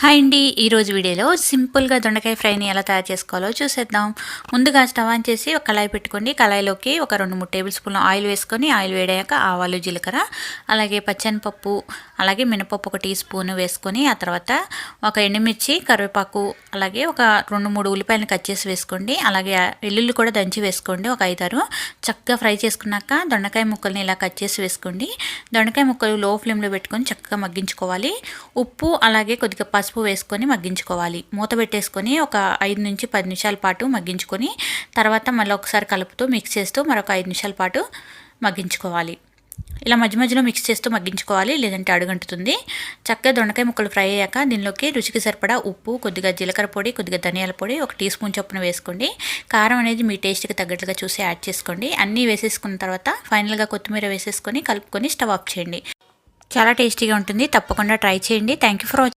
Hi అండి, ఈరోజు వీడియోలో సింపుల్గా దొండకాయ ఫ్రైని ఎలా తయారు చేసుకోవాలో చూసేద్దాం. ముందుగా స్టవ్ ఆన్ చేసి ఒక కళాయి పెట్టుకోండి. కళాయిలోకి ఒక 2-3 టేబుల్ స్పూన్ల ఆయిల్ వేసుకొని, ఆయిల్ వేడాక ఆవాలు, జీలకర్ర, అలాగే పచ్చెనపప్పు, అలాగే మినపప్పు 1 టీ స్పూన్ వేసుకొని, ఆ తర్వాత ఒక ఎండుమిర్చి, కరివేపాకు, అలాగే ఒక 2-3 ఉల్లిపాయలను కట్ చేసి వేసుకోండి. అలాగే వెల్లుల్లి కూడా దంచి వేసుకోండి, ఒక 5-6. చక్కగా ఫ్రై చేసుకున్నాక దొండకాయ ముక్కల్ని ఇలా కట్ చేసి వేసుకోండి. దొండకాయ ముక్కలు లో ఫ్లేమ్లో పెట్టుకొని చక్కగా మగ్గించుకోవాలి. ఉప్పు అలాగే కొద్దిగా పసుపు వేసుకొని మగ్గించుకోవాలి. మూత పెట్టేసుకొని ఒక 5 నుంచి 10 నిమిషాల పాటు మగ్గించుకొని, తర్వాత మళ్ళీ ఒకసారి కలుపుతూ మిక్స్ చేస్తూ మరొక 5 నిమిషాల పాటు మగ్గించుకోవాలి. ఇలా మధ్య మధ్యలో మిక్స్ చేస్తూ మగ్గించుకోవాలి, లేదంటే అడుగంటుతుంది. చక్కగా దొండకాయ ముక్కలు ఫ్రై అయ్యాక దీనిలోకి రుచికి సరిపడా ఉప్పు, కొద్దిగా జీలకర్ర పొడి, కొద్దిగా ధనియాల పొడి 1 టీ స్పూన్ చొప్పున వేసుకోండి. కారం అనేది మీ టేస్ట్కి తగ్గట్లుగా చూసి యాడ్ చేసుకోండి. అన్నీ వేసేసుకున్న తర్వాత ఫైనల్గా కొత్తిమీర వేసేసుకొని కలుపుకొని స్టవ్ ఆఫ్ చేయండి. చాలా టేస్టీగా ఉంటుంది. తప్పకుండా ట్రై చేయండి. Thank you for watching.